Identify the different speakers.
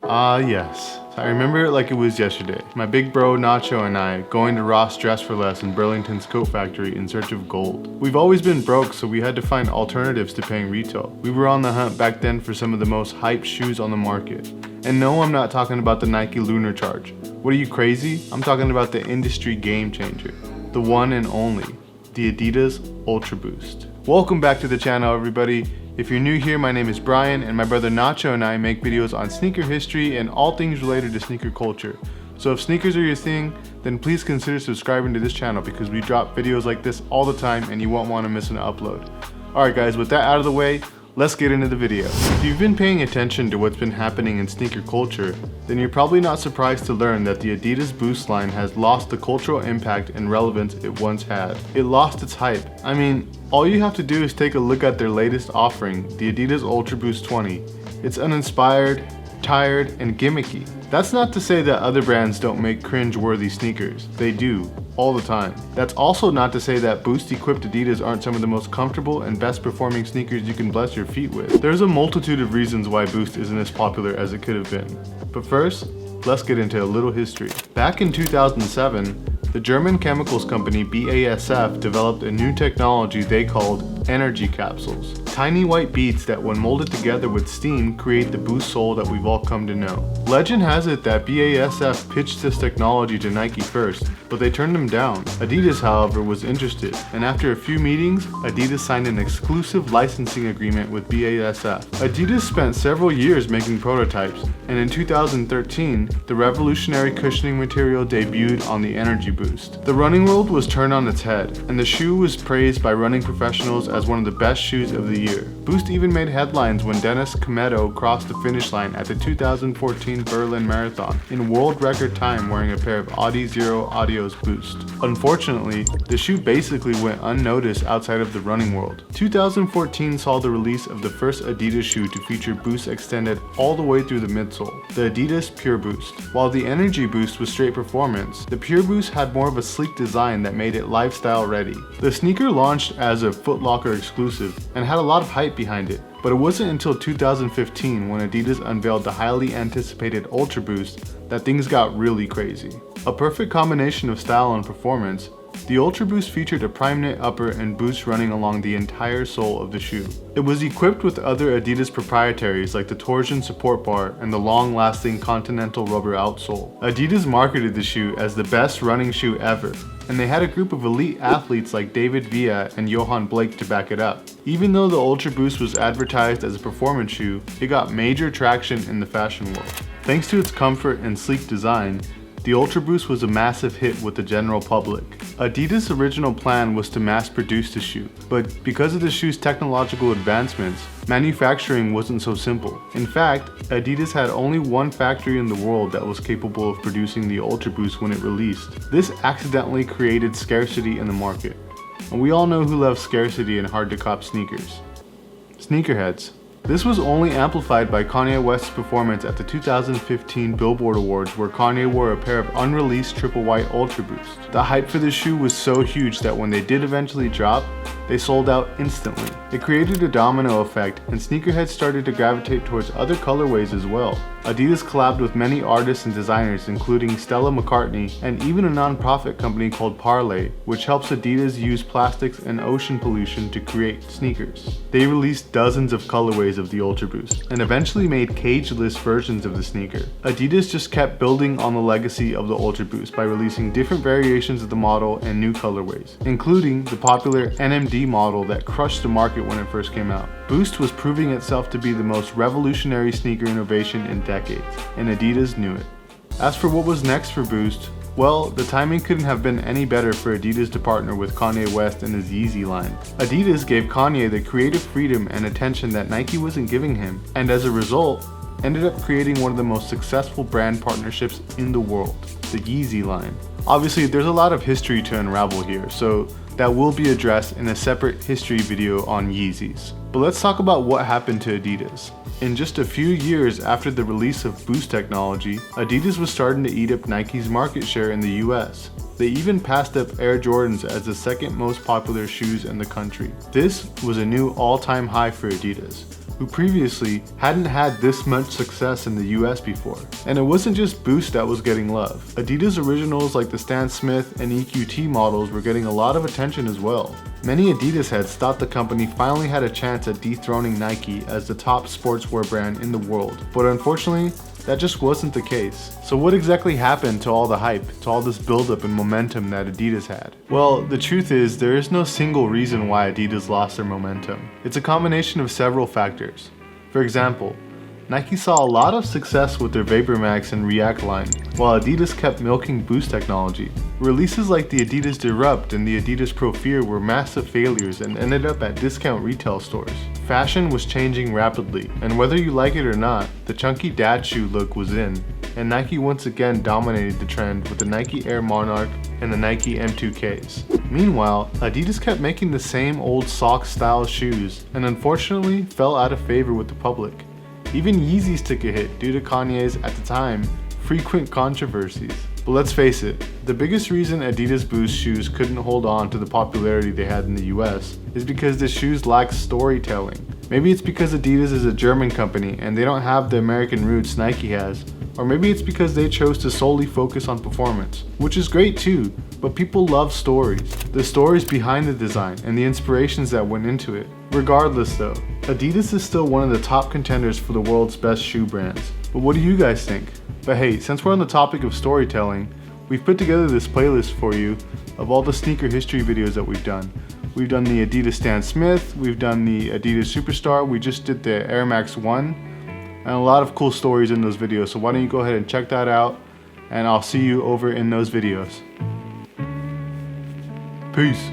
Speaker 1: Ah, yes. I remember it like it was yesterday. My big bro Nacho and I going to Ross Dress for Less in Burlington's coat factory in search of gold. We've always been broke, so we had to find alternatives to paying retail. We were on the hunt back then for some of the most hyped shoes on the market. And no, I'm not talking about the Nike Lunar Charge. What are you, crazy? I'm talking about the industry game changer. The one and only, the Adidas Ultra Boost. Welcome back to the channel, everybody. If you're new here, my name is Brian, and my brother Nacho and I make videos on sneaker history and all things related to sneaker culture. So if sneakers are your thing, then please consider subscribing to this channel because we drop videos like this all the time and you won't want to miss an upload. Alright guys, with that out of the way, let's get into the video. If you've been paying attention to what's been happening in sneaker culture, then you're probably not surprised to learn that the Adidas Boost line has lost the cultural impact and relevance it once had. It lost its hype. I mean, all you have to do is take a look at their latest offering, the Adidas Ultra Boost 20. It's uninspired, tired, and gimmicky. That's not to say that other brands don't make cringe-worthy sneakers. They do, all the time. That's also not to say that Boost-equipped Adidas aren't some of the most comfortable and best-performing sneakers you can bless your feet with. There's a multitude of reasons why Boost isn't as popular as it could have been. But first, let's get into a little history. Back in 2007, the German chemicals company BASF developed a new technology they called energy capsules. Tiny white beads that when molded together with steam create the Boost sole that we've all come to know. Legend has it that BASF pitched this technology to Nike first, but they turned them down. Adidas, however, was interested, and after a few meetings, Adidas signed an exclusive licensing agreement with BASF. Adidas spent several years making prototypes, and in 2013, the revolutionary cushioning material debuted on the Energy Boost. The running world was turned on its head, and the shoe was praised by running professionals as one of the best shoes of the year. Boost even made headlines when Dennis Kometo crossed the finish line at the 2014 Berlin Marathon in world record time wearing a pair of Audi Zero Adios Boost. Unfortunately, the shoe basically went unnoticed outside of the running world. 2014 saw the release of the first Adidas shoe to feature Boost extended all the way through the midsole, the Adidas Pure Boost. While the Energy Boost was straight performance, the Pure Boost had more of a sleek design that made it lifestyle ready. The sneaker launched as a Foot Locker exclusive and had a lot of hype behind it, but it wasn't until 2015 when Adidas unveiled the highly anticipated Ultra Boost that things got really crazy. A perfect combination of style and performance, the Ultra Boost featured a prime knit upper and boost running along the entire sole of the shoe. It was equipped with other Adidas proprietaries like the torsion support bar and the long-lasting Continental rubber outsole. Adidas marketed the shoe as the best running shoe ever, and they had a group of elite athletes like David Villa and Johan Blake to back it up. Even though the Ultra Boost was advertised as a performance shoe, it got major traction in the fashion world. Thanks to its comfort and sleek design, the Ultra Boost was a massive hit with the general public. Adidas' original plan was to mass produce the shoe, but because of the shoe's technological advancements, manufacturing wasn't so simple. In fact, Adidas had only one factory in the world that was capable of producing the Ultra Boost when it released. This accidentally created scarcity in the market, and we all know who loves scarcity and hard to cop sneakers. Sneakerheads. This was only amplified by Kanye West's performance at the 2015 Billboard Awards, where Kanye wore a pair of unreleased triple white Ultra Boost. The hype for the shoe was so huge that when they did eventually drop, they sold out instantly. It created a domino effect, and sneakerheads started to gravitate towards other colorways as well. Adidas collabed with many artists and designers, including Stella McCartney and even a non-profit company called Parley, which helps Adidas use plastics and ocean pollution to create sneakers. They released dozens of colorways of the Ultra Boost and eventually made cageless versions of the sneaker. Adidas just kept building on the legacy of the Ultra Boost by releasing different variations of the model and new colorways, including the popular NMD model that crushed the market when it first came out. Boost was proving itself to be the most revolutionary sneaker innovation in decades, and Adidas knew it. As for what was next for Boost, well, the timing couldn't have been any better for Adidas to partner with Kanye West and his Yeezy line. Adidas gave Kanye the creative freedom and attention that Nike wasn't giving him, and as a result, ended up creating one of the most successful brand partnerships in the world, the Yeezy line. Obviously, there's a lot of history to unravel here, so that will be addressed in a separate history video on Yeezys. But let's talk about what happened to Adidas. In just a few years after the release of Boost technology, Adidas was starting to eat up Nike's market share in the US. They even passed up Air Jordans as the second most popular shoes in the country. This was a new all-time high for Adidas. who previously hadn't had this much success in the US before. And it wasn't just Boost that was getting love. Adidas originals like the Stan Smith and EQT models were getting a lot of attention as well. Many Adidas heads thought the company finally had a chance at dethroning Nike as the top sportswear brand in the world, but unfortunately, that just wasn't the case. So what exactly happened to all the hype, to all this buildup and momentum that Adidas had? Well, the truth is, there is no single reason why Adidas lost their momentum. It's a combination of several factors. For example, Nike saw a lot of success with their Vapor Max and React line, while Adidas kept milking Boost technology. Releases like the Adidas Disrupt and the Adidas Pro Fear were massive failures and ended up at discount retail stores. Fashion was changing rapidly, and whether you like it or not, the chunky dad shoe look was in, and Nike once again dominated the trend with the Nike Air Monarch and the Nike M2Ks. Meanwhile, Adidas kept making the same old sock style shoes and unfortunately fell out of favor with the public. Even Yeezys took a hit due to Kanye's, at the time, frequent controversies. But let's face it, the biggest reason Adidas Boost shoes couldn't hold on to the popularity they had in the US is because the shoes lack storytelling. Maybe it's because Adidas is a German company and they don't have the American roots Nike has, or maybe it's because they chose to solely focus on performance, which is great too, but people love stories. The stories behind the design and the inspirations that went into it. Regardless though, Adidas is still one of the top contenders for the world's best shoe brands. But what do you guys think? But hey, since we're on the topic of storytelling, we've put together this playlist for you of all the sneaker history videos that we've done. We've done the Adidas Stan Smith, we've done the Adidas Superstar, we just did the Air Max 1, and a lot of cool stories in those videos. So why don't you go ahead and check that out, and I'll see you over in those videos. Peace.